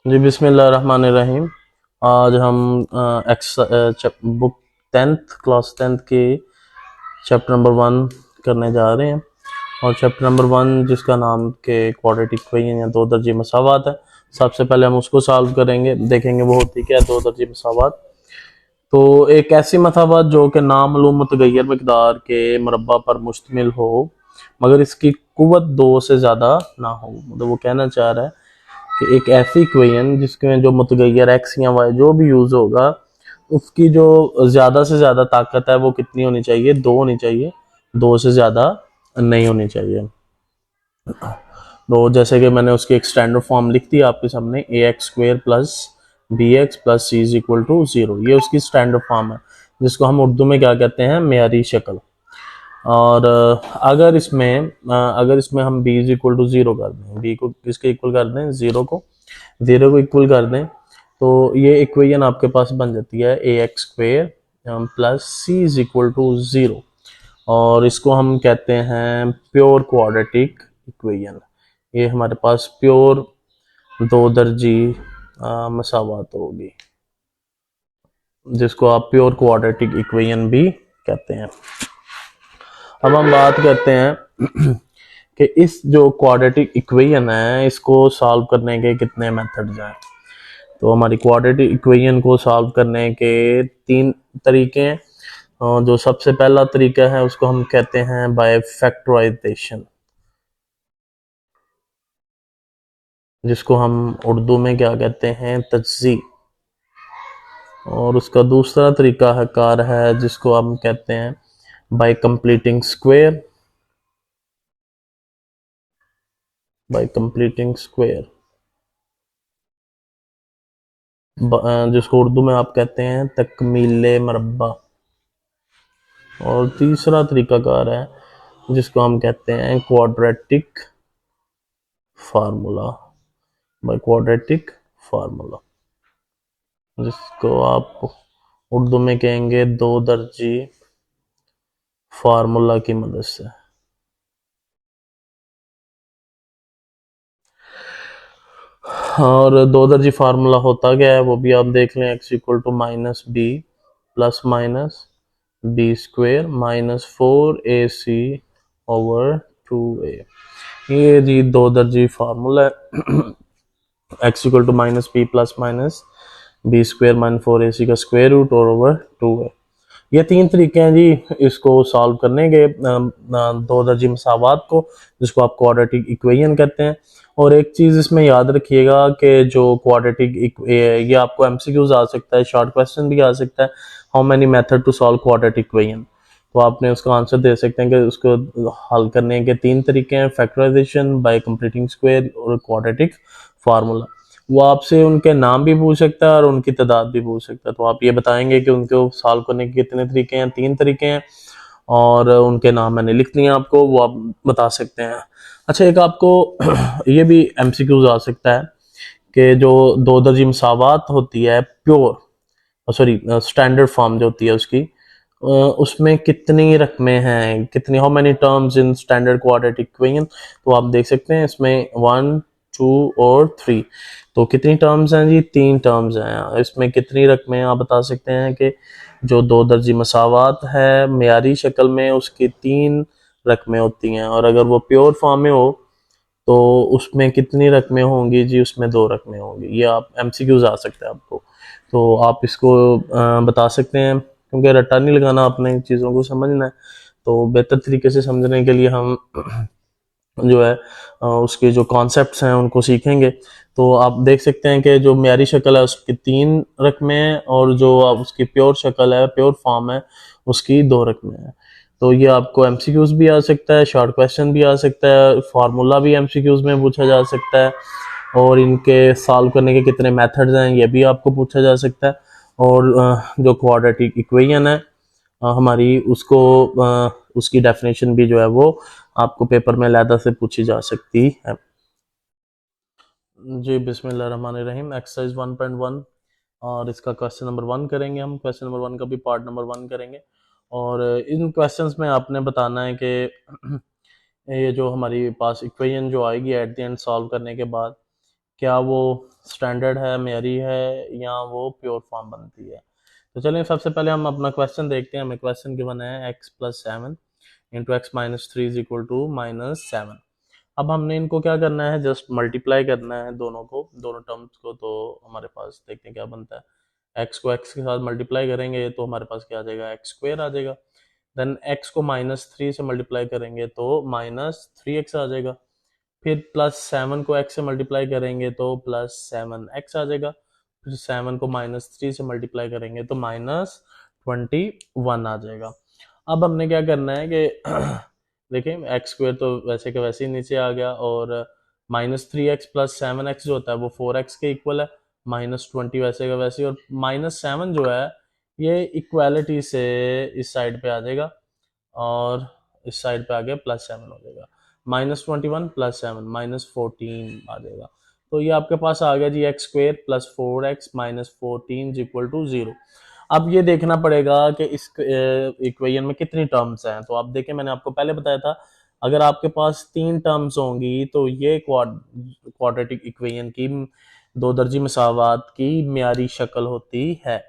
जी बिस्मिल्लाहिर्रहमानिर्रहीम। आज हम बुक क्लास टेंथ के चैप्टर नंबर 1 करने जा रहे हैं। और चैप्टर नंबर 1 जिसका नाम के क्वाड्रेटिक इक्वेशन या दो दर्जी मसावात है। सबसे पहले हम उसको सॉल्व करेंगे, देखेंगे वो होती क्या है दो दर्जी मसावात। तो एक ऐसी मसावात जो कि नामालूम मुतगय्यर मकदार के मुरब्बा पर मुश्तमिल हो मगर इसकी कुव्वत 2 से ज़्यादा ना हो। मतलब वो कहना चाह रहा है कि एक ऐसी इक्वेशन जिसमें जो मुतगैयर एक्स या वाई जो भी यूज होगा उसकी जो ज्यादा से ज्यादा ताकत है वो कितनी होनी चाहिए, 2 होनी चाहिए, 2 से ज्यादा नहीं होनी चाहिए। तो जैसे कि मैंने उसकी एक स्टैंडर्ड फॉर्म लिख दी आपके सामने, a x square plus b x plus c is equal to 0। ये उसकी स्टैंडर्ड फॉर्म है जिसको हम उर्दू में क्या कहते हैं, मेयारी शक्ल। और अगर इसमें हम b इज इक्वल टू 0 कर दें, b को किसके इक्वल कर दें, 0 को, 0 को इक्वल कर दें, तो ये इक्वेशन आपके पास बन जाती है a x square plus c is equal to 0। और इसको हम कहते हैं प्योर क्वाड्रेटिक इक्वेशन। ये हमारे पास प्योर दो दर्जी मसावात होगी जिसको आप प्योर क्वाड्रेटिक इक्वेशन भी कहते हैं। अब हम बात करते हैं कि इस जो क्वाड्रेटिक इक्वेशन है इसको सॉल्व करने के कितने मेथड्स हैं। तो हमारी क्वाड्रेटिक इक्वेशन को सॉल्व करने के 3 तरीके हैं। जो सबसे पहला तरीका है उसको हम कहते हैं बाय फैक्टराइजेशन, जिसको हम उर्दू में क्या कहते हैं, तज्ज़ी। और उसका दूसरा तरीका है कार है जिसको हम कहते हैं bye completing square, bye completing square, जिसको उर्दू में आप कहते हैं तकमीले मरब्बा। और तीसरा तरीकाकार है जिसको हम कहते हैं quadratic formula, by quadratic formula, जिसको आप उर्दू में कहेंगे दो दर्जी फार्मूला की मदद से। और दो दर्जी फार्मूला होता क्या है वो भी आप देख लें, x equal to minus b plus minus b square minus 4ac over 2a। ये जी दो दर्जी फार्मूला है। X equal to minus b plus minus b square minus 4ac का स्क्वायर रूट और ओवर 2a। ये 3 तरीके हैं जी इसको सॉल्व करने के दो दर्जी मसावात को, जिसको आप क्वाड्रेटिक इक्वेशन कहते हैं। और एक चीज इसमें याद रखिएगा कि जो क्वाड्रेटिक ये आपको एमसीक्यूज आ सकता है, शॉर्ट क्वेश्चन भी आ सकता है, how many method to solve quadratic equation. तो आपने उसका आंसर दे सकते हैं कि उसको हल करने के 3 तरीके हैं, फैक्टराइजेशन, बाय कंप्लीटिंग स्क्वायर और क्वाड्रेटिक फार्मूला। वो आपसे उनके नाम भी पूछ सकता है और उनकी तादाद भी पूछ सकता है। तो आप ये बताएंगे कि उनको सॉल्व करने के कितने तरीके हैं, 3 तरीके हैं, और उनके नाम मैंने लिख दिए आपको, वो आप बता सकते हैं। अच्छा, एक आपको ये भी एमसीक्यूज आ सकता है कि जो दो दर्जी मसावात होती है प्योर, सॉरी स्टैंडर्ड फॉर्म जो होती है उसकी, उसमें कितनी रकमें हैं, कितनी, how many terms in standard quadratic equation. तो आप देख सकते हैं इसमें 1 2 और 3। तो कितनी टर्म्स हैं जी, 3 टर्म्स हैं। इसमें कितनी रकमें आप बता सकते हैं कि जो दो दर्जी मसावात है मेयारी शक्ल में उसकी 3 रकमें होती हैं, और अगर वो प्योर फॉर्म में हो तो उसमें कितनी रकमें होंगी जी, उसमें 2 रकमें होंगी। ये आप एमसीक्यूज आ सकते हैं आपको, तो आप इसको बता सकते हैं, क्योंकि रट्टा नहीं लगाना, अपने चीज़ों को समझना है। तो बेहतर तरीके से समझने के लिए हम जो है उसके जो कॉन्सेप्ट्स हैं उनको सीखेंगे। तो आप देख सकते हैं कि जो म्यारी शक्ल है उसकी 3 रकमें हैं, और जो आप उसकी प्योर शक्ल है, प्योर फॉर्म है, उसकी 2 रकमें हैं। तो ये आपको एमसीक्यूज भी आ सकता है, शॉर्ट क्वेश्चन भी आ सकता है, फार्मूला भी एमसीक्यूज में पूछा जा सकता है, और इनके सॉल्व करने के कितने मेथड्स हैं ये भी आपको पूछा जा सकता है। और जो क्वाड्रेटिक इक्वेशन है हमारी, उसकी डेफिनेशन भी जो है वो आपको पेपर में अलहदा से पूछी जा सकती है। जी बिस्मिल्लाहिर्रहमानिर्रहीम। एक्सरसाइज 1.1 और इसका क्वेश्चन नंबर 1 करेंगे हम। क्वेश्चन नंबर 1 का भी पार्ट नंबर 1 करेंगे। और इन क्वेश्चंस में आपने बताना है कि ये जो हमारी पास इक्वेशन जो आएगी एट द एंड सॉल्व करने के बाद, क्या वो स्टैंडर्ड है, मेरी है, या वो प्योर फॉर्म बनती है। तो चलिए सबसे पहले हम अपना क्वेश्चन देखते हैं। हमें क्वेश्चन गिवन है x plus seven into x minus three is equal to minus seven. अब हमने इनको क्या करना है, जस्ट मल्टीप्लाई करना है दोनों को, दोनों टर्म्स को। तो हमारे पास देखते हैं क्या बनता है। एक्स को एक्स के साथ मल्टीप्लाई करेंगे तो हमारे पास क्या आ जाएगा, एक्स स्क्वेयर आ जाएगा। देन एक्स को माइनस थ्री से मल्टीप्लाई करेंगे तो माइनस थ्री एक्स आ जाएगा। फिर प्लस सेवन को एक्स से मल्टीप्लाई करेंगे तो प्लस सेवन एक्स आ जाएगा। फिर सेवन को माइनस थ्री से मल्टीप्लाई करेंगे तो माइनस 21 आ जाएगा। अब हमने क्या करना है कि देखिए एक्स स्क्वेयर तो वैसे के वैसे ही नीचे आ गया, और minus three x plus seven x जो होता है वो फोर एक्स के इक्वल है। माइनस 20 वैसे का वैसे ही, और माइनस सेवन जो है ये इक्वालिटी से इस साइड पे आ जाएगा, और इस साइड पे आ गया प्लस सेवन हो जाएगा। -21 प्लस सेवन -14 आ जाएगा। तो ये आपके पास आ गया जी x square plus four x minus fourteen equal to zero. अब ये देखना पड़ेगा कि इस इक्वेशन में कितनी टर्म्स हैं। तो आप देखें, मैंने आपको पहले बताया था अगर आपके पास तीन टर्म्स होंगी तो ये क्वाड्रेटिक इक्वेशन की दो दर्जी मसावात की म्यारी शक्ल होती है,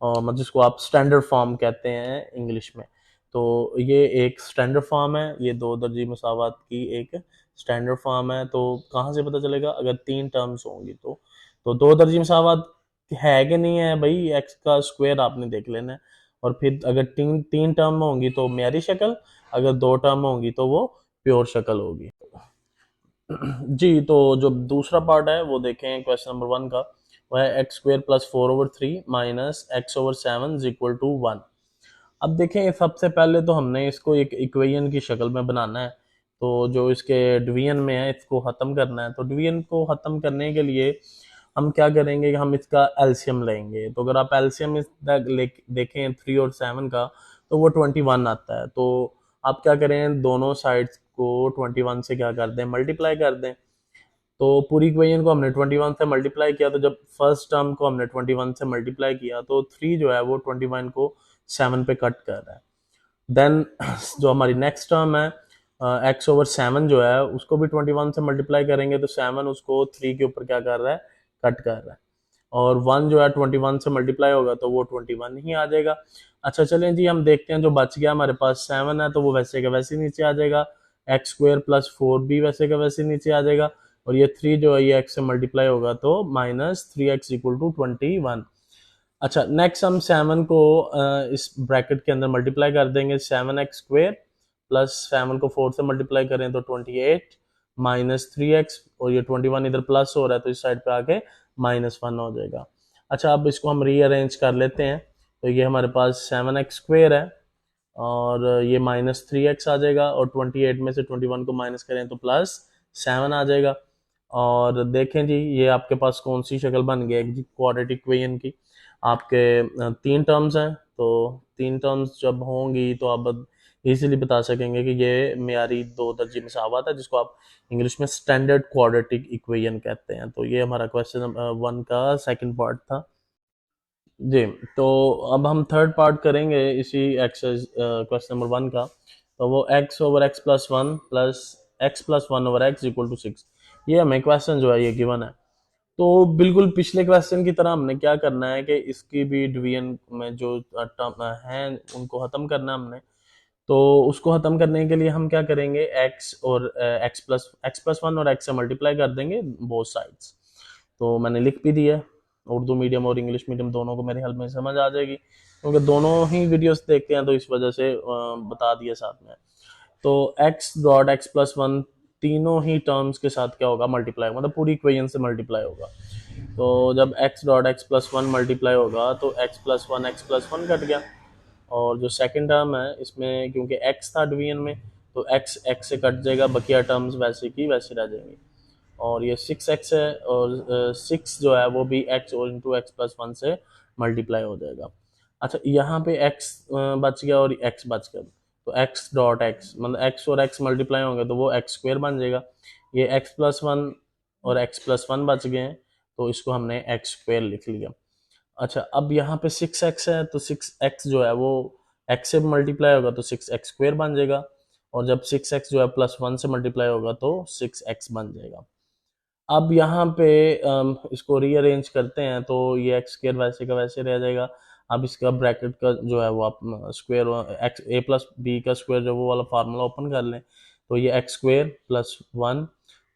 और मतलब जिसको आप स्टैंडर्ड फॉर्म कहते हैं इंग्लिश में। तो ये एक स्टैंडर्ड फॉर्म है, ये दो दर्जी मसावात की एक स्टैंडर्ड फॉर्म है। तो कहाँ से पता चलेगा, अगर तीन टर्म्स होंगी तो दो दर्जी मसावात है कि नहीं है भाई, एक्स का स्क्वायर आपने देख लेना है। और फिर अगर तीन तीन टर्म होंगी तो म्यारी शक्ल, अगर दो टर्म होंगी तो वो प्योर शक्ल होगी। जी, तो जो दूसरा पार्ट है वो देखें क्वेश्चन नंबर वन का, वह है x square plus four over three minus x over seven equal to one. अब देखें सबसे पहले तो हमने इसको एक इक्वेशन की शक्ल में बनाना है। तो जो इसके डिवीजन में है इसको ख़त्म करना है। तो डिवीजन को ख़त्म करने के लिए हम क्या करेंगे कि हम इसका एलसीएम लेंगे। तो अगर आप एलसीएम देखें थ्री और सेवन का तो वो 21 आता है। तो आप क्या करें, दोनों साइड्स को 21 से क्या कर दें, मल्टीप्लाई कर दें। तो पूरी इक्वेशन को हमने 21 से मल्टीप्लाई किया, तो जब फर्स्ट टर्म को हमने 21 से मल्टीप्लाई किया तो थ्री जो है वो 21 को 7 पे कट कर रहा है। देन जो हमारी नेक्स्ट टर्म है एक्स ओवर सेवन जो है उसको भी 21 से मल्टीप्लाई करेंगे तो सेवन उसको थ्री के ऊपर क्या कर रहा है, कट कर रहा है। और वन जो है 21 से मल्टीप्लाई होगा तो वो 21 ही आ जाएगा। अच्छा चलें जी, हम देखते हैं जो बच गया हमारे पास सेवन है तो वो वैसे का वैसे नीचे आ जाएगा। एक्स स्क्वेयर प्लस फोर भी वैसे का वैसे नीचे आ जाएगा, और ये थ्री जो है ये एक्स से मल्टीप्लाई होगा तो minus three x equal to 21। अच्छा नेक्स्ट हम सेवन को इस ब्रैकेट के अंदर मल्टीप्लाई कर देंगे, seven x square plus seven को फोर से मल्टीप्लाई करें तो 28 माइनस थ्री एक्स, और ये 21 इधर प्लस हो रहा है तो इस साइड पे आके -1 हो जाएगा। अच्छा अब इसको हम रीअरेंज कर लेते हैं। तो ये हमारे पास सेवन एक्स स्क्वेयर है, और ये माइनस थ्री एक्स आ जाएगा, और 28 में से 21 को माइनस करें तो प्लस सेवन आ जाएगा। और देखें जी ये आपके पास कौन सी शक्ल बन गई है क्वाड्रेटिक इक्वेशन की। आपके तीन टर्म्स हैं, तो तीन टर्म्स जब होंगी तो आप इजीली बता सकेंगे कि ये मेयारी दो दर्जी मसावत है, जिसको आप इंग्लिश में स्टैंडर्ड क्वाड्रेटिक इक्वेशन कहते हैं। तो ये हमारा क्वेश्चन वन का सेकंड पार्ट था जी। तो अब हम थर्ड पार्ट करेंगे इसी एक्सरसाइज क्वेश्चन नंबर वन का। तो वो x over x plus one plus x plus one over x equal to six, ये हमें क्वेश्चन जो है ये गिवन है। तो बिल्कुल पिछले क्वेश्चन की तरह हमने क्या करना है कि इसकी भी डिवीजन में जो टर्म हैं उनको खत्म करना है हमने। तो उसको खत्म करने के लिए हम क्या करेंगे, एक्स और एक्स प्लस वन और एक्स से मल्टीप्लाई कर देंगे बोथ साइड्स। तो मैंने लिख भी दिया है, उर्दू मीडियम और इंग्लिश मीडियम दोनों को मेरे ख्याल में समझ आ जाएगी, क्योंकि दोनों ही वीडियोस देखते हैं तो इस वजह से बता दिया साथ में। तो x dot x plus one तीनों ही टर्म्स के साथ क्या होगा, मल्टीप्लाई, मतलब पूरी इक्वेशन से मल्टीप्लाई होगा। तो जब x dot x plus one multiply होगा तो एक्स प्लस वन कट गया, और जो सेकंड टर्म है इसमें क्योंकि एक्स था डिवीजन में तो एक्स एक्स से कट जाएगा, बकिया टर्म्स वैसे की वैसे रह जाएंगी। और ये सिक्स एक्स है, और सिक्स जो है वो भी एक्स और इंटू एक्स प्लस वन से मल्टीप्लाई हो जाएगा। अच्छा यहाँ पे एक्स बच गया और एक्स बच गया, तो एक्स डॉट एक्स मतलब एक्स और एक्स मल्टीप्लाई होंगे तो वो एक्स स्क्वेयर बन जाएगा। ये एक्स प्लस वन और एक्स प्लस वन बच गए हैं, तो इसको हमने एक्स स्क्वेयर लिख लिया। अच्छा अब यहाँ पे सिक्स एक्स है तो सिक्स एक्स जो है वो एक्स से मल्टीप्लाई होगा तो सिक्स एक्स स्क्वेयर बन जाएगा, और जब सिक्स एक्स जो है प्लस वन से मल्टीप्लाई होगा तो सिक्स एक्स बन जाएगा। अब यहाँ पे इसको रीअरेंज करते हैं तो ये एक्स स्क्र वैसे का वैसे रह जाएगा। अब इसका ब्रैकेट का जो है वो आप square x a plus b का स्क्वेयर जो वो वाला फार्मूला ओपन कर लें, तो ये एक्स स्क्वेयर प्लस वन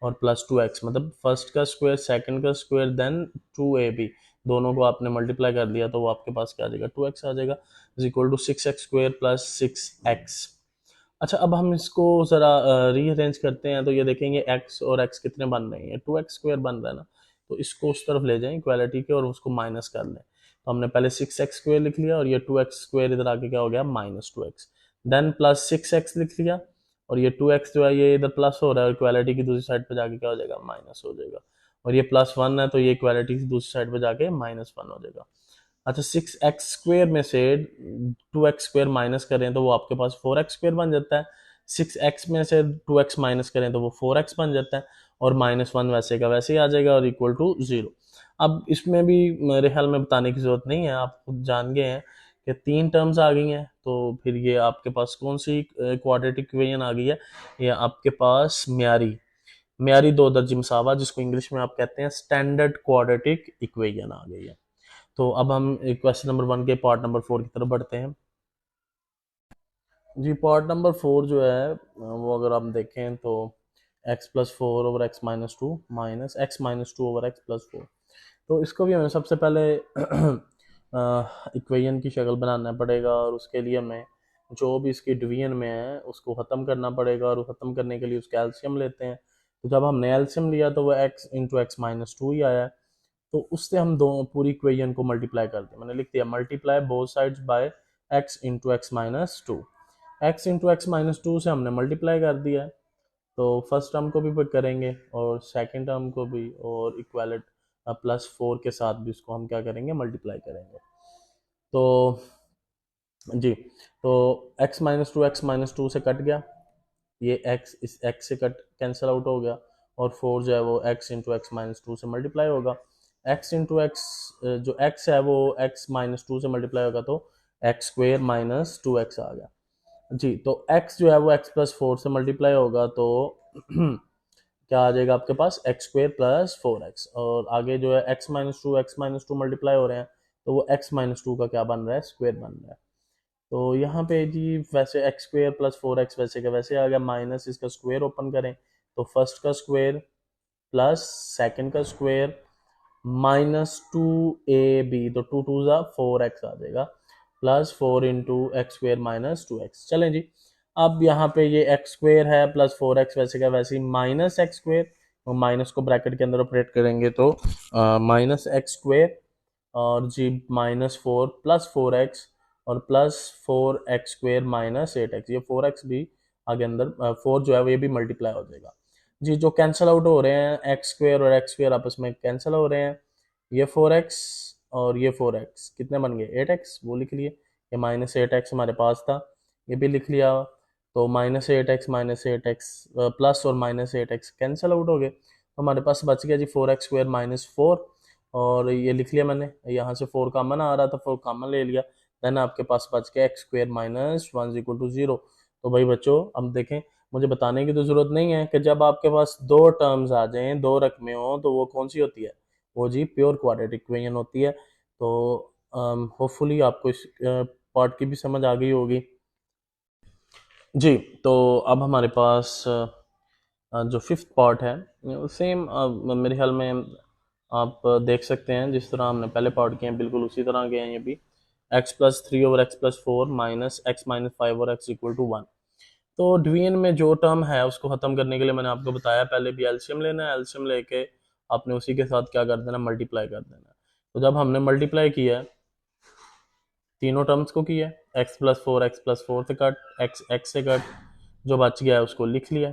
और प्लस टू एक्स, मतलब फर्स्ट का स्क्वेयर सेकंड का square then two a b, दोनों को आपने मल्टीप्लाई कर दिया तो वो आपके पास क्या आ जाएगा, टू एक्स आ जाएगा, is equal to six x square plus six x. अच्छा, अब हम इसको ज़रा रीअरेंज करते हैं तो ये देखेंगे x और x कितने बन रहे हैं, टू एक्स स्क्वेयर बन रहा है ना, तो इसको उस तरफ ले जाएं इक्वालिटी के और उसको माइनस कर लें। तो हमने पहले सिक्स एक्स स्क्वेयर लिख लिया और ये टू एक्स स्क्वेयर इधर आके क्या हो गया, minus two x, then plus six x लिख लिया और ये टू एक्स जो है ये इधर प्लस हो रहा है और इक्वालिटी की दूसरी साइड पे जाके क्या हो जाएगा, माइनस हो जाएगा, और ये प्लस वन है तो ये इक्वालिटी की दूसरी साइड पे जाके माइनस वन हो जाएगा। अच्छा, सिक्स एक्स स्क्वेयर में से टू एक्स स्क्वेयर माइनस करें तो वो आपके पास फोर एक्स स्क्वेयर बन जाता है, सिक्स एक्स में से टू एक्स माइनस करें तो वो फोर एक्स बन जाता है, और माइनस वन वैसे का वैसे ही आ जाएगा और इक्वल टू जीरो। अब इसमें भी मेरे ख्याल में बताने की जरूरत नहीं है, आप खुद जान गए हैं कि तीन टर्म्स आ गई हैं, तो फिर ये आपके पास कौन सी क्वाड्रेटिक इक्वेशन आ गई है, ये आपके पास म्यारी म्यारी दो दर्जी मसावा, जिसको इंग्लिश में आप कहते हैं स्टैंडर्ड क्वाड्रेटिक इक्वेशन आ गई है। तो अब हम क्वेश्चन नंबर वन के पार्ट नंबर फोर की तरफ बढ़ते हैं। जी, पार्ट नंबर फोर जो है वो अगर हम देखें तो x plus four over x minus to minus x minus to over x plus four, तो इसको भी हमें सबसे पहले इक्वेशन की शक्ल बनाना पड़ेगा और उसके लिए हमें जो भी इसकी डिवीजन में है उसको ख़त्म करना पड़ेगा, और ख़त्म करने के लिए उसका एल्शियम लेते हैं। तो जब हमने एल्शियम लिया तो वो x into x minus two ही आया, तो उससे हम दो पूरी इक्वेशन को मल्टीप्लाई कर दिया, मैंने लिख दिया multiply both sides by x into x minus two, x into x minus two से हमने मल्टीप्लाई कर दिया है, तो फर्स्ट टर्म को भी करेंगे और सेकंड टर्म को भी, और इक्वल प्लस फोर के साथ भी उसको हम क्या करेंगे, मल्टीप्लाई करेंगे। तो जी, तो एक्स माइनस टू से कट गया, ये x इस x से कट कैंसिल आउट हो गया, और फोर जो है वो x into x minus two से मल्टीप्लाई होगा, x इंटू एक्स जो x है वो x माइनस टू से मल्टीप्लाई होगा तो x square minus two x आ गया। जी, तो x जो है वो x प्लस फोर से मल्टीप्लाई होगा तो क्या आ जाएगा आपके पास, x square plus four x, और आगे जो है एक्स माइनस टू मल्टीप्लाई हो रहे हैं तो वो x माइनस टू का क्या बन रहा है, स्क्वेयर बन रहा है। तो यहाँ पे जी वैसे x square plus four x वैसे का वैसे आ गया, माइनस इसका स्क्वेयर ओपन करें तो फर्स्ट का स्क्वेयर प्लस सेकंड का square minus two a b, तो टू टू ज़ा फोर एक्स आ जाएगा, plus four into x square minus two x. चलें जी, अब यहाँ पे ये एक्स स्क्वेयर है प्लस फोर एक्स वैसे का वैसे ही माइनस एक्स स्क्वेयर, तो माइनस को ब्रैकेट के अंदर ऑपरेट करेंगे तो माइनस एक्स स्क्वेयर और जी minus four plus four x और plus four x square minus eight x, ये फोर एक्स भी आगे अंदर फोर जो है वो ये भी मल्टीप्लाई हो जाएगा जी, जो कैंसिल आउट हो रहे हैं एक्स स्क्वेयर और एक्स स्क्वेयर आपस में कैंसिल हो रहे हैं, ये फोर एक्स और ये फोर एक्स कितने बन गए, एट एक्स, वो लिख लिए, ये माइनस एट एक्स हमारे पास था ये भी लिख लिया, तो माइनस एट एक्स प्लस और minus eight x cancel out हो गए, तो हमारे पास बच गया जी four x square minus four, और ये लिख लिया मैंने, यहाँ से फोर कॉमन आ रहा था, फोर कॉमन ले लिया, देन आपके पास बच गया x square minus one equal to zero. तो भाई बच्चों अब देखें, मुझे बताने की तो जरूरत नहीं है कि जब आपके पास दो टर्म्स आ जाएं, दो रकमें हो, तो वो कौन सी होती है, वो जी प्योर क्वाड्रेटिक इक्वेशन होती है। तो होपफुली आपको इस पार्ट की भी समझ आ गई होगी जी। तो अब हमारे पास जो फिफ्थ पार्ट है सेम मेरे ख्याल में आप देख सकते हैं जिस तरह हमने पहले पार्ट किए हैं बिल्कुल उसी तरह के हैं ये भी, x plus three over x plus four minus x minus five और एक्स इक्वल टू वन। तो डिवीजन में जो टर्म है उसको खत्म करने के लिए मैंने आपको बताया पहले भी एलसीएम लेना है, एलसीएम लेके आपने उसी के साथ क्या कर देना, मल्टीप्लाई कर देना। तो जब हमने मल्टीप्लाई किया है तीनों टर्म्स को किया, एक्स प्लस फोर से कट एक्स एक्स से कट, जो बच गया है उसको लिख लिया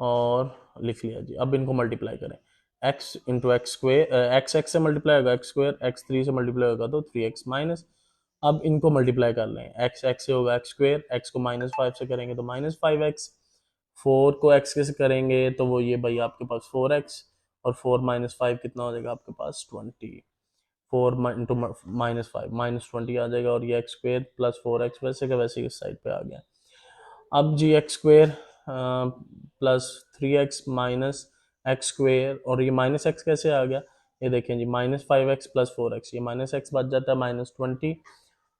और लिख लिया जी। अब इनको मल्टीप्लाई करें, x into x square, x x से मल्टीप्लाई होगा एक्स स्क्वेयर, एक्स थ्री से मल्टीप्लाई होगा तो थ्री एक्स माइनस, अब इनको मल्टीप्लाई कर लें, एक्स एक्स से होगा एक्स स्क्वेयर, एक्स को माइनस फाइव से करेंगे तो माइनस फाइव एक्स, फोर को एक्स के से करेंगे तो वो ये भाई आपके पास फोर एक्स, और फोर माइनस फाइव कितना हो जाएगा आपके पास twenty, four into minus five minus twenty आ जाएगा, और ये x square plus four x वैसे का वैसे इस साइड पे आ गया। अब जी x square plus three x minus x square, और ये माइनस एक्स कैसे आ गया, ये देखें जी, -5x + 4x, ये माइनस एक्स बच जाता है -20,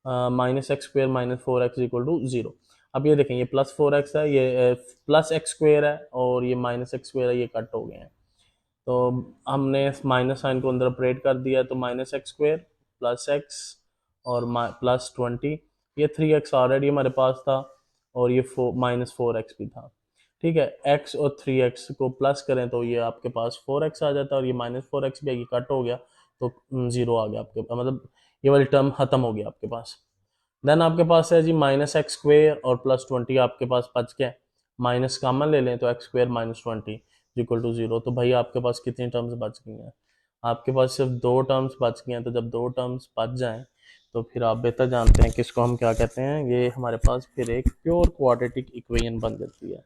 -x² -4x = 0। अब ये देखें, ये +4x है, ये +x² है, और ये -x² है, ये कट हो गए हैं। तो हमने माइनस साइन को अंदर ऑपरेट कर दिया, तो -x² +x और +20, ये 3x ऑलरेडी हमारे पास था, और ये -4x भी था। ठीक है, x और 3x को प्लस करें तो ये आपके पास 4x आ जाता है, और ये -4x भी कट हो गया, तो 0 आ गया आपके, मतलब ये वाली टर्म खत्म हो गया आपके पास। देन आपके पास है जी -x² और +20 आपके पास बच गया, माइनस कॉमन ले लें तो x² -20 = 0। तो भाई आपके पास कितनी टर्म्स बच गई हैं, आपके पास सिर्फ 2 टर्म्स बच गई हैं। तो जब 2 टर्म्स बच जाएं तो फिर आप बेहतर जानते हैं कि इसको हम क्या कहते हैं, ये हमारे पास फिर एक प्योर क्वाड्रेटिक इक्वेशन बन जाती है।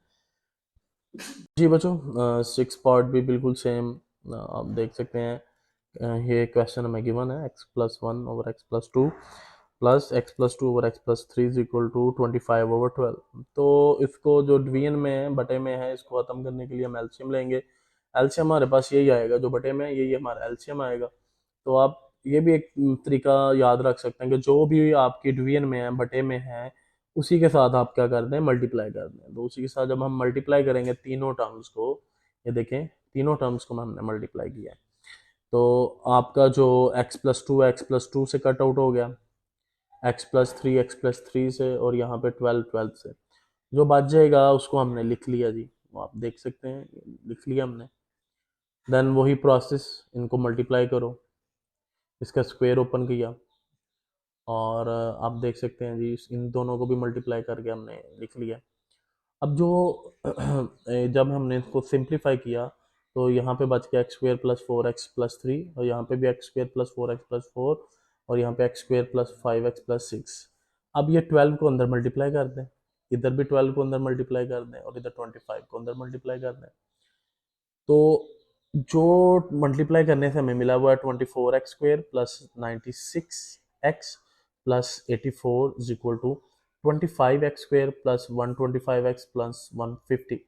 जी बच्चों, 6 पार्ट भी बिल्कुल सेम आप देख सकते हैं। ये क्वेश्चन हमें गिवन है, x+1/x+2 प्लस x+2/x+3 = 25/12। तो इसको जो डिवीजन में बटे में है, इसको खत्म करने के लिए हम एलसीएम लेंगे। एलसीएम हमारे पास यही आएगा, जो बटे में यही हमारा एलसीएम आएगा। तो आप ये भी एक तरीका याद रख सकते हैं कि जो भी आपकी डिवीजन में है, बटे में है, उसी के साथ आप क्या कर दें, मल्टीप्लाई कर दें। तो उसी के साथ जब हम मल्टीप्लाई करेंगे तीनों टर्म्स को, ये देखें तीनों टर्म्स को हमने मल्टीप्लाई किया है, तो आपका जो x+2 से कट आउट हो गया, x+3 से, और यहाँ पे 12 से जो बच जाएगा उसको हमने लिख लिया जी, वो आप देख सकते हैं, लिख लिया हमने। देन वही प्रोसेस, इनको मल्टीप्लाई करो, इसका स्क्वायर ओपन किया, और आप देख सकते हैं जी, इन दोनों को भी मल्टीप्लाई करके हमने लिख लिया। अब जो जब हमने इसको सिंप्लीफाई किया, तो यहाँ पे बच गया x² +4x+3, और यहाँ पे भी x² +4x+4, और यहाँ पे x² +5x+6। अब ये 12 को अंदर मल्टीप्लाई कर दें, इधर भी 12 को अंदर मल्टीप्लाई कर दें, और इधर 25 को अंदर मल्टीप्लाई कर दें। तो जो मल्टीप्लाई करने से हमें मिला हुआ है 24x² +96x +84 = 25x² +125x +150।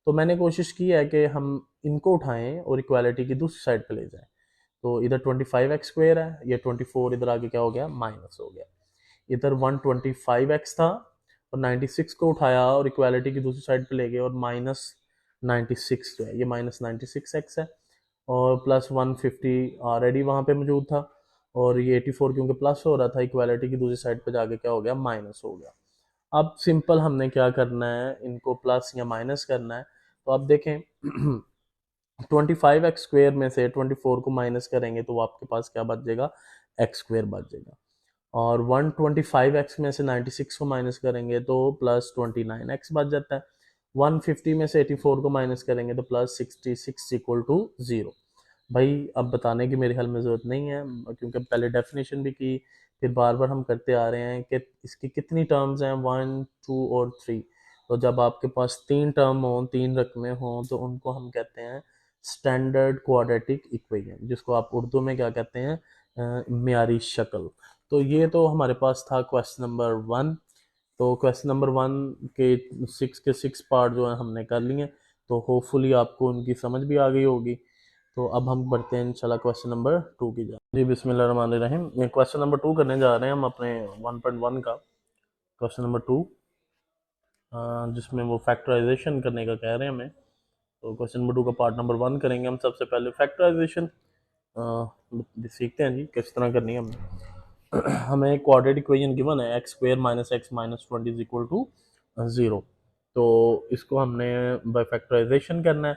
तो मैंने कोशिश की है कि हम इनको उठाएं और इक्वालिटी की दूसरी साइड पे ले जाएं। तो इधर 25x² है, ये 24 इधर आगे क्या हो गया, माइनस हो गया। इधर 125x था, और 96 को उठाया और इक्वालिटी की दूसरी साइड पे ले गए, और -96 जो है, ये -96x है, और +150 ऑलरेडी वहाँ पे मौजूद था, और ये 84 क्योंकि प्लस हो रहा था, इक्वालिटी की दूसरी साइड पे जाके क्या हो गया, माइनस हो गया। अब सिंपल हमने क्या करना है, इनको प्लस या माइनस करना है। तो आप देखें 25x² में से 24 को माइनस करेंगे तो आपके पास क्या बच जाएगा, x² बच जाएगा। और 125x में से 96 को माइनस करेंगे तो +29x बच जाता है। 150 में से 84 को माइनस करेंगे तो +66 = 0। भाई अब बताने की मेरे ख्याल में ज़रूरत नहीं है, क्योंकि पहले डेफिनेशन भी की, फिर बार बार हम करते आ रहे हैं कि इसकी कितनी टर्म्स हैं, 1, 2 और 3। तो जब आपके पास 3 टर्म हों, 3 रकमें हों, तो उनको हम कहते हैं स्टैंडर्ड क्वाड्रेटिक इक्वेशन, जिसको आप उर्दू में क्या कहते हैं, म्यारी शक्ल। तो ये तो हमारे पास था क्वेश्चन नंबर 1। तो क्वेश्चन नंबर 1 के 6 पार्ट जो है हमने कर लिए, तो होपफुली आपको उनकी समझ भी आ गई होगी। तो अब हम बढ़ते हैं इंशाल्लाह क्वेश्चन नंबर 2 की जाए। जी बिस्मिल्लाहिर्रहमानिर्रहीम, ये क्वेश्चन नंबर 2 करने जा रहे हैं हम अपने 1.1 का क्वेश्चन नंबर 2, जिसमें वो फैक्टराइजेशन करने का कह रहे हैं हमें। तो क्वेश्चन नंबर 2 का पार्ट नंबर 1 करेंगे हम। सबसे पहले फैक्टराइजेशन सीखते हैं जी, किस तरह करनी है हमें। हमें क्वाड्रेटिक इक्वेशन गिवन है, x² - x - 20 = 0। तो इसको हमने बाय फैक्टराइजेशन करना है।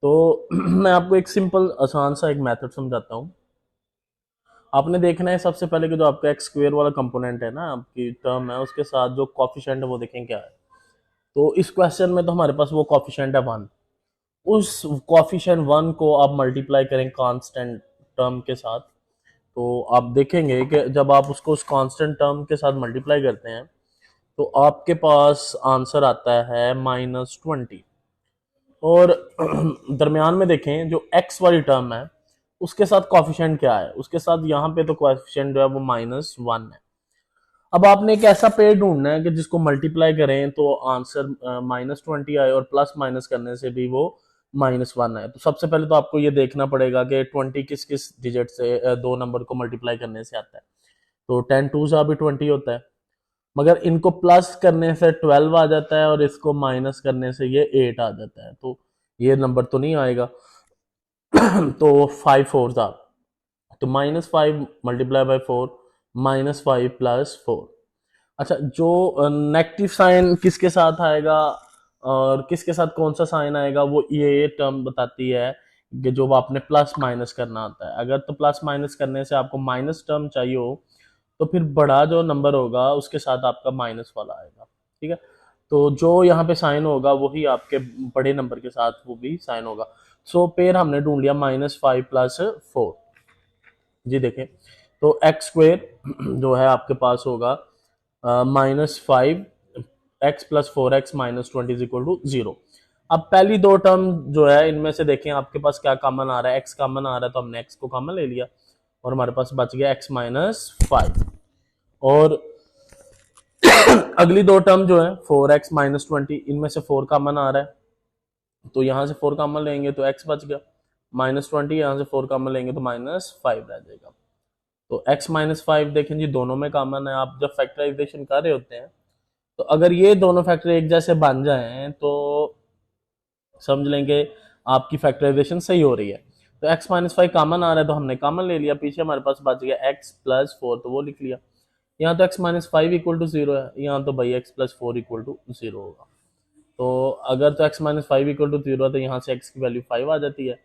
तो मैं आपको एक सिंपल आसान सा एक मेथड समझाता हूँ। आपने देखना है सबसे पहले कि जो आपका x² वाला कंपोनेंट है ना, आपकी टर्म है, उसके साथ जो कॉफिशेंट है वो देखें क्या है। तो इस क्वेश्चन में तो हमारे पास वो कॉफिशेंट है 1। उस कॉफिशेंट 1 को आप मल्टीप्लाई करें कांस्टेंट टर्म के साथ, तो आप देखेंगे कि जब आप उसको उस कांस्टेंट टर्म के साथ मल्टीप्लाई करते हैं तो आपके पास आंसर आता है -20। और दरमियान में देखें जो x वाली टर्म है उसके साथ कॉफिशेंट क्या है, उसके साथ यहाँ पे तो कॉफिशेंट जो है वो -1 है। अब आपने एक ऐसा पेयर ढूंढना है कि जिसको मल्टीप्लाई करें तो आंसर -20 आए, और प्लस माइनस करने से भी वो -1 है। तो सबसे पहले तो आपको ये देखना पड़ेगा कि 20 किस किस डिजिट से दो नंबर को मल्टीप्लाई करने से आता है। तो 10 टू सा भी 20 होता है, मगर इनको प्लस करने से 12 आ जाता है और इसको माइनस करने से ये 8 आ जाता है, तो ये नंबर तो नहीं आएगा। तो 5 फोर था, तो -5 मल्टीप्लाई बाय 4, -5 + 4। अच्छा, जो नेगेटिव साइन किसके साथ आएगा और किसके साथ कौन सा साइन आएगा, वो ये टर्म बताती है कि जो आपने प्लस माइनस करना होता है। अगर तो प्लस माइनस करने से आपको माइनस टर्म चाहिए हो, तो फिर बड़ा जो नंबर होगा उसके साथ आपका माइनस वाला आएगा, ठीक है। तो जो यहाँ पे साइन होगा वही आपके बड़े नंबर के साथ वो भी साइन होगा। सो पेयर हमने ढूंढ लिया -5 + 4। जी देखें, तो एक्स स्क्वेयर जो है आपके पास होगा -5 x + 4x - 20 = 0। अब पहली दो टर्म जो है इनमें से देखें आपके पास क्या कॉमन आ रहा है, x कॉमन आ रहा है तो हमने x को कॉमन ले लिया और हमारे पास बच गया x - 5। और अगली दो टर्म जो है 4x - 20, इनमें से 4 कॉमन आ रहा है तो यहाँ से 4 कॉमन लेंगे तो x बच गया, -20 यहाँ से 4 कॉमन लेंगे तो -5 रह जाएगा। तो x - 5 देखें जी दोनों में कॉमन है। आप जब फैक्टराइजेशन कर रहे होते हैं तो अगर ये दोनों फैक्टर एक जैसे बन जाएं तो समझ लेंगे आपकी फैक्टराइजेशन सही हो रही है। तो x - 5 कॉमन आ रहा है तो हमने कॉमन ले लिया, पीछे हमारे पास बच गया x + 4 तो वो लिख लिया। यहाँ तो x - 5 = 0 है, यहाँ तो भाई x + 4 = 0 होगा। तो अगर तो x - 5 = 0 है तो यहाँ से x की वैल्यू 5 आ जाती है।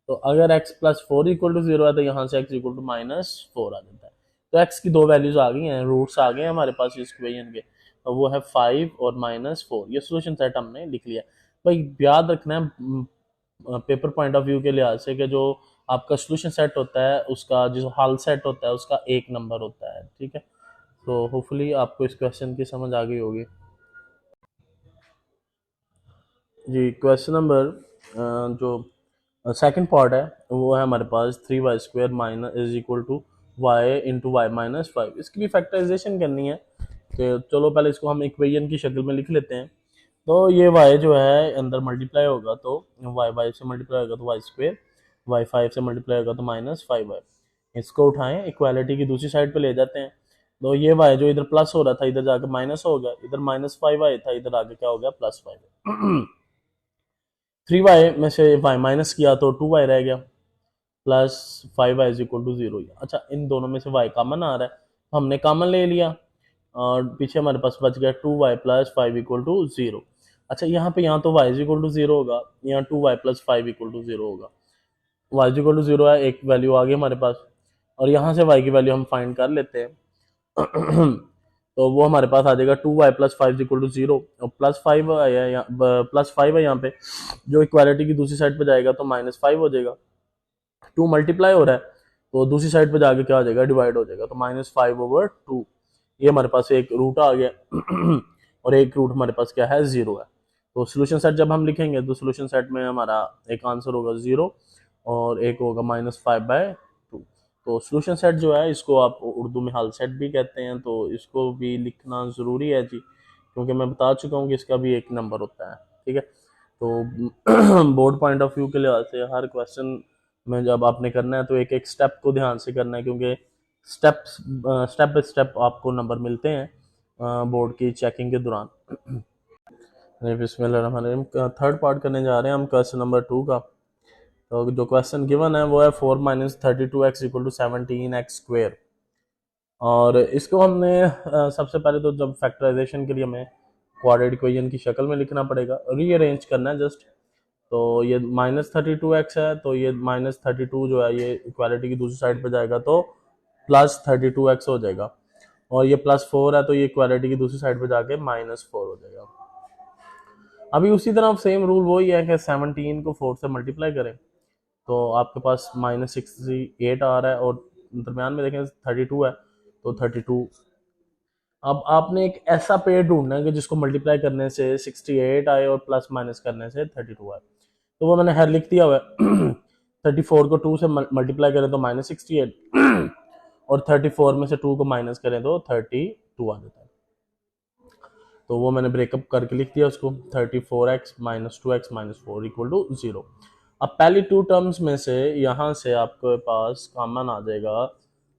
तो अगर x + 4 = 0 है तो यहाँ से x = -4 आ जाता है। तो x की दो वैल्यूज आ गई हैं, रूट्स आ गए हैं हमारे पास इस इक्वेशन के, तो वो है 5 और -4। ये सोल्यूशन सेट हमने लिख लिया। भाई याद रखना है पेपर पॉइंट ऑफ व्यू के लिहाज से कि जो आपका सोल्यूशन सेट होता है उसका जो हल सेट होता है उसका एक नंबर होता है, ठीक है। तो होपफुली आपको इस क्वेश्चन की समझ आ गई होगी। जी, क्वेश्चन नंबर जो सेकंड पार्ट है वो है हमारे पास 3y² - y इंटू वाई -5। इसकी भी फैक्टराइजेशन करनी है, तो चलो पहले इसको हम इक्वेशन की शक्ल में लिख लेते हैं। तो ये y जो है अंदर मल्टीप्लाई होगा तो y से मल्टीप्लाई होगा तो y², y5 से मल्टीप्लाई होगा तो -5y। इसको उठाएं, इक्वालिटी की दूसरी साइड पे ले जाते हैं। तो ये y जो इधर प्लस हो रहा था इधर जाकर माइनस हो गया, इधर -5y था इधर आगे क्या हो गया +5। 3y में से y माइनस किया तो 2y रह गया, +5y = 0। अच्छा, इन दोनों में से y कॉमन आ रहा है तो हमने कॉमन ले लिया और पीछे हमारे पास बच गया 2y + 5 = 0। अच्छा, यहाँ तो y = 0 होगा, यहाँ 2y + 5 = 0 होगा। y = 0 है, एक वैल्यू आ गई हमारे पास और यहाँ से y की वैल्यू हम फाइंड कर लेते हैं। तो वो हमारे पास आ जाएगा 2y + 5 = 0 और +5 है, +5 है यहाँ पे, जो इक्वालिटी की दूसरी साइड पे जाएगा तो -5 हो जाएगा। 2 मल्टीप्लाई हो रहा है तो दूसरी साइड पे जाके क्या हो जाएगा, डिवाइड हो जाएगा, तो -5/2। ये हमारे पास एक रूट आ गया और एक रूट हमारे पास क्या है, 0 है। तो सोल्यूशन सेट जब हम लिखेंगे तो सोल्यूशन सेट में हमारा एक आंसर होगा 0 और एक होगा -5/2। तो सोल्यूशन सेट जो है इसको आप उर्दू में हल सेट भी कहते हैं, तो इसको भी लिखना ज़रूरी है जी, क्योंकि मैं बता चुका हूँ कि इसका भी एक नंबर होता है, ठीक है। तो बोर्ड पॉइंट ऑफ व्यू के लिहाज से हर क्वेश्चन में जब आपने करना है तो एक एक स्टेप को ध्यान से करना है, क्योंकि स्टेप बाय स्टेप आपको नंबर मिलते हैं बोर्ड की चेकिंग के दौरान। बिस्मिल्लाहिर्रहमानिर्रहीम, थर्ड पार्ट करने जा रहे हैं हम क्वेश्चन नंबर 2 का। तो जो क्वेश्चन गिवन है वो है 4 - 32x = 17x²। और इसको हमने सबसे पहले तो जब फैक्टराइजेशन के लिए हमें क्वाड्रेटिक इक्वेशन की शक्ल में लिखना पड़ेगा, रीअरेंज करना है जस्ट। तो ये -32x है तो ये -32 जो है ये इक्वालिटी की दूसरी साइड पे जाएगा तो +32x हो जाएगा, और ये +4 है तो ये इक्वालिटी की दूसरी साइड पे जाके -4 हो जाएगा। अभी उसी तरह सेम रूल वही है कि 17 को 4 से मल्टीप्लाई करें तो आपके पास -68 आ रहा है और दरम्यान में देखें 32 है तो 32। अब आपने एक ऐसा पेयर ढूंढना है कि जिसको मल्टीप्लाई करने से 68 आए और प्लस माइनस करने से 32 आए। तो वो मैंने हर लिख दिया हुआ है। 34 को 2 से मल्टीप्लाई करें तो -68 और 34 में से 2 को माइनस करें तो 32 आ जाता है। तो वो मैंने ब्रेकअप करके लिख दिया उसको, 34x minus 2x minus 4 equal to 0। अब पहली टू टर्म्स में से यहाँ से आपके पास कॉमन आ जाएगा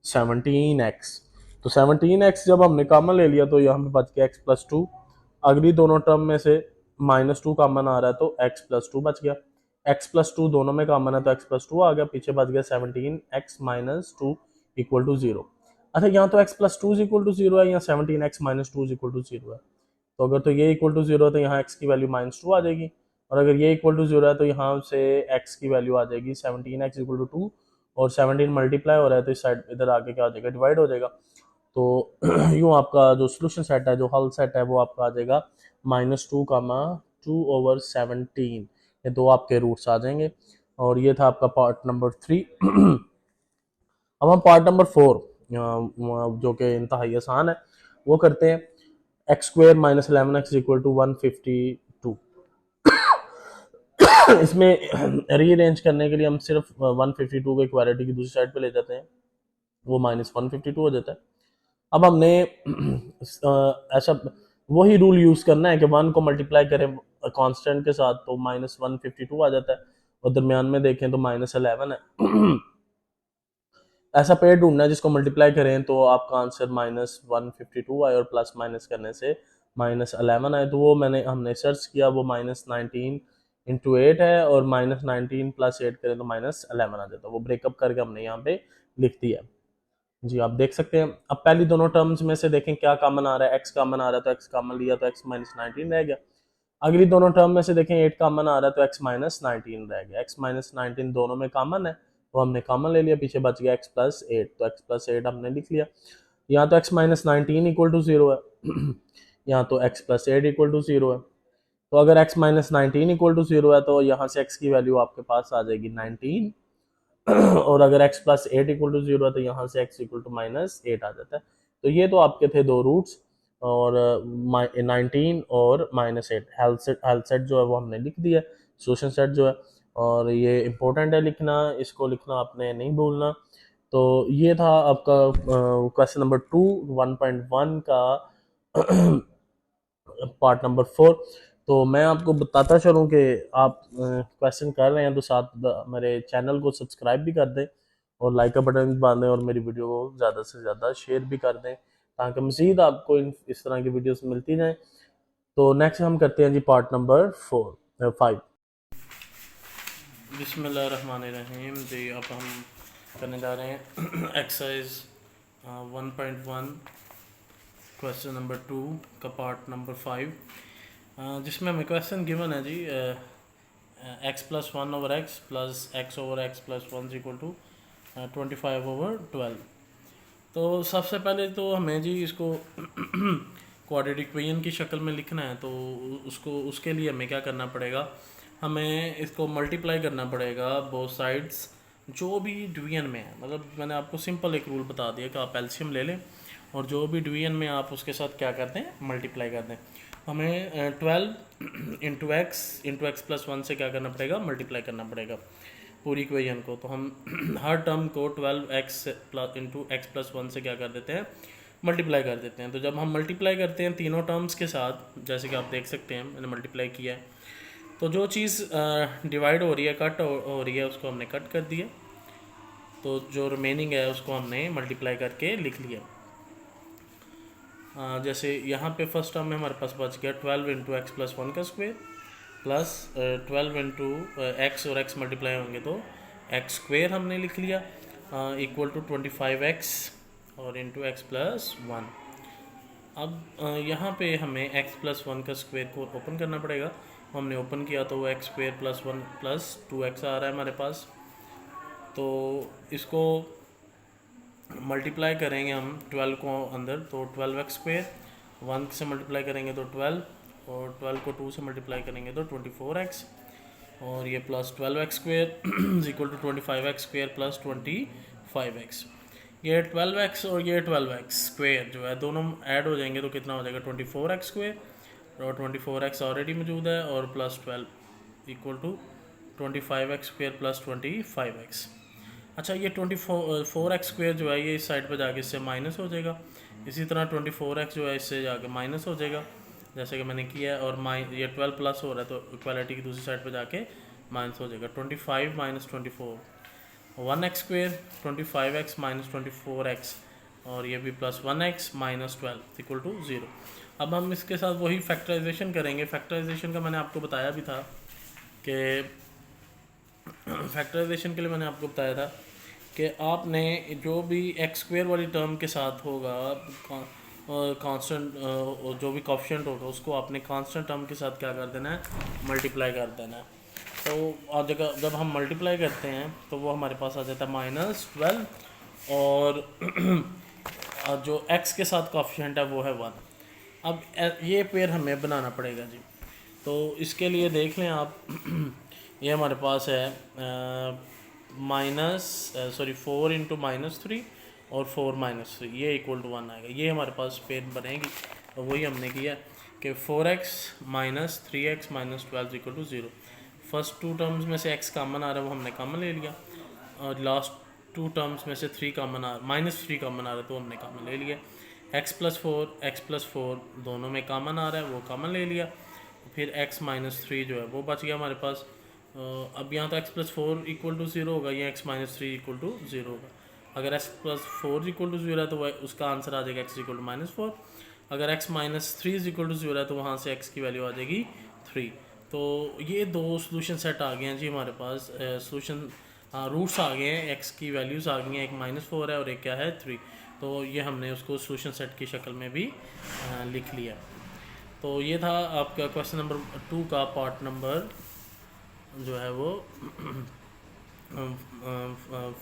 17x। तो 17x जब हमने कॉमन ले लिया तो यहाँ पे बच गया x प्लस 2। अगली दोनों टर्म में से -2 कॉमन आ रहा है तो x प्लस 2 बच गया। x प्लस 2 दोनों में कॉमन है तो x प्लस 2 आ गया, पीछे बच गया 17x माइनस 2 इक्वल टू 0। अच्छा, यहाँ तो x प्लस 2 इक्वल टू 0 है, यहाँ 17x माइनस 2 इक्वल टू 0 है। तो अगर तो ये इक्वल टू 0 है तो यहाँ x की वैल्यू -2 आ जाएगी, और अगर ये इक्वल टू 0 है तो यहाँ से x की वैल्यू आ जाएगी 17x इक्वल टू 2, और 17 मल्टीप्लाई हो रहा है तो इस साइड इधर आके क्या हो जाएगा, डिवाइड हो जाएगा। तो यूँ आपका जो सोल्यूशन सेट है, जो हल सेट है, वो आपका आ जाएगा -2, 2/17। ये दो आपके रूट्स आ जाएंगे, और ये था आपका पार्ट नंबर 3। अब हम पार्ट नंबर 4 जो कि इंतहाई आसान है वो करते हैं। X square minus 11x equal to 152। इसमें रीअरेंज करने के लिए हम सिर्फ 152 को इक्वालिटी की दूसरी साइड पे ले जाते हैं, वो -152 हो जाता है। अब हमने ऐसा वही रूल यूज करना है कि 1 को मल्टीप्लाई करें कांस्टेंट के साथ तो -152 आ जाता है, और दरमियान में देखें तो -11 है। ऐसा पेयर ढूंढना है जिसको मल्टीप्लाई करें तो आपका आंसर -152 आए और प्लस माइनस करने से -11 आए। तो वो हमने सर्च किया, वो -19 इंटू 8 है, और -19 प्लस 8 करें तो -11 आ जाता है। वो ब्रेकअप करके हमने यहाँ पे लिख दिया जी, आप देख सकते हैं। अब पहली दोनों टर्म्स में से देखें क्या कॉमन आ रहा है, एक्स कॉमन आ रहा है तो एक्स कॉमन लिया तो एक्स -19 रह गया। अगली दोनों टर्म में से देखें 8 कॉमन आ रहा है तो x -19 रह गया। x -19 दोनों में कॉमन है तो हमने कॉमन ले लिया, पीछे बच गया x प्लस 8, तो x प्लस 8 हमने लिख लिया। यहाँ तो x -19 इक्वल टू 0 है, यहाँ तो x प्लस 8 इक्वल टू 0 है। तो अगर x -19 इक्वल टू 0 है तो यहाँ से x की वैल्यू आपके पास आ जाएगी 19, और अगर x प्लस 8 इक्वल टू 0 है तो यहाँ से x इक्वल टू -8 आ जाता है। तो ये तो आपके थे दो रूट्स, और 19 और -8 हेल्थ सेट जो है वो हमने लिख दिया, सोल्यूशन सेट जो है, और ये इंपॉर्टेंट है लिखना, इसको लिखना आपने नहीं भूलना। तो ये था आपका क्वेश्चन नंबर 2 1.1 का पार्ट नंबर 4। तो मैं आपको बताता चलूँ कि आप क्वेश्चन कर रहे हैं तो साथ मेरे चैनल को सब्सक्राइब भी कर दें, और लाइक का बटन भी बांधें, और मेरी वीडियो को ज़्यादा से ज़्यादा शेयर भी कर दें ताकि मज़ीद आपको इस तरह की वीडियोस मिलती जाएं। तो नेक्स्ट हम करते हैं जी पार्ट नंबर 5। बिस्मिल्लाहिर्रहमानिर्रहीम जी। अब हम करने जा रहे हैं एक्सरसाइज 1.1 क्वेश्चन नंबर 2 का पार्ट नंबर 5, जिसमें हमें क्वेश्चन गिवन है जी x plus 1 over x plus x over x plus 1 equal to 25/12। तो सबसे पहले तो हमें जी इसको क्वाड्रेटिक इक्वेशन की शक्ल में लिखना है, तो उसके लिए हमें क्या करना पड़ेगा, हमें इसको मल्टीप्लाई करना पड़ेगा बोथ साइड्स जो भी डिवीजन में है। मतलब मैंने आपको सिंपल एक रूल बता दिया कि आप एलसीएम ले लें और जो भी डिवीजन में आप उसके साथ क्या करते हैं, मल्टीप्लाई करते हैं। हमें 12 इंटू एक्स प्लस 1 से क्या करना पड़ेगा, मल्टीप्लाई करना पड़ेगा पूरी इक्वेशन को। तो हम हर टर्म को 12x plus into x plus 1 से क्या कर देते हैं, मल्टीप्लाई कर देते हैं। तो जब हम मल्टीप्लाई करते हैं तीनों टर्म्स के साथ, जैसे कि आप देख सकते हैं मैंने मल्टीप्लाई किया है, तो जो चीज़ डिवाइड हो रही है, कट हो रही है, उसको हमने कट कर दिया, तो जो रिमेनिंग है उसको हमने मल्टीप्लाई करके लिख लिया। जैसे यहाँ पे फर्स्ट टर्म में हमारे पास बच गया 12 इंटू एक्स प्लस 1 का स्क्वायर प्लस 12 इंटू एक्स, और एक्स मल्टीप्लाई होंगे तो एक्स स्क्वायर हमने लिख लिया इक्वल टू 25x और इंटू एक्स प्लस 1। अब यहाँ पे हमें एक्स प्लस 1 का स्क्वायर को ओपन करना पड़ेगा, हमने ओपन किया तो वो x square plus 1 plus 2x आ रहा है हमारे पास। तो इसको मल्टीप्लाई करेंगे हम 12 को अंदर, तो 12x स्क्वायर 1 से मल्टीप्लाई करेंगे तो 12, और 12 को 2 से मल्टीप्लाई करेंगे तो 24x, और ये plus 12x square is equal to 25x square plus 25x। ये 12x और ये 12x स्क्वायर जो है दोनों ऐड हो जाएंगे तो कितना हो जाएगा 24x स्क्वायर, और 24x ऑलरेडी मौजूद है, और plus 12 equal to 25x square plus 25x। अच्छा, ये 24x स्क्वायर जो है ये इस साइड पर जाके इससे माइनस हो जाएगा, इसी तरह 24x जो है इससे जाके माइनस हो जाएगा। जैसे कि मैंने किया है, और ये 12 प्लस हो रहा है तो इक्वालिटी की दूसरी साइड पे जाके माइनस हो जाएगा। 25 minus 24 1x square, 25x minus 24x, और ये भी plus 1x minus 12 equal to 0। अब हम इसके साथ वही फैक्टराइजेशन करेंगे। फैक्टराइजेशन का मैंने आपको बताया भी था कि फैक्टराइजेशन के लिए मैंने आपको बताया था कि आपने जो भी एक्स स्क्वेयर वाली टर्म के साथ होगा कांस्टेंट, जो भी कॉफिशेंट होगा उसको आपने कांस्टेंट टर्म के साथ क्या कर देना है, मल्टीप्लाई कर देना है। तो और जब हम मल्टीप्लाई करते हैं तो वो हमारे पास आ जाता है -12, और जो x के साथ कॉफिशेंट है वो है 1। अब ये पेयर हमें बनाना पड़ेगा जी। तो इसके लिए देख लें आप ये हमारे पास है -4 इंटू -3 और 4 -3, ये इक्वल टू 1 आएगा। ये हमारे पास पेयर बनेगी। तो वही हमने किया कि 4x minus 3x minus 12 equal to 0। First two terms में से x कॉमन आ रहा है वो हमने कॉमन ले लिया, और लास्ट टू टर्म्स में से -3 कॉमन आ रहा है तो हमने कॉमन ले लिया। x प्लस 4 दोनों में कॉमन आ रहा है वो कॉमन ले लिया। फिर x माइनस 3 जो है वो बच गया हमारे पास। अब यहाँ तो x प्लस 4 इक्वल टू 0 होगा, या x माइनस 3 इक्वल टू 0 होगा। अगर x प्लस 4 इक्वल टू 0 है तो उसका आंसर आ जाएगा x इक्वल टू -4। अगर x माइनस 3 इक्वल टू 0 है तो वहाँ से x की वैल्यू आ जाएगी 3। तो ये दो सोल्यूशन सेट आ गए हैं जी हमारे पास। सोल्यूशन रूट्स आ गए हैं, x की वैल्यूज़ आ गई हैं, एक -4 है और एक क्या है 3। तो ये हमने उसको सोल्यूशन सेट की शक्ल में भी लिख लिया। तो ये था आपका क्वेश्चन नंबर 2 का पार्ट नंबर जो है वो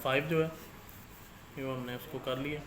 5 जो है ये हमने उसको कर लिया।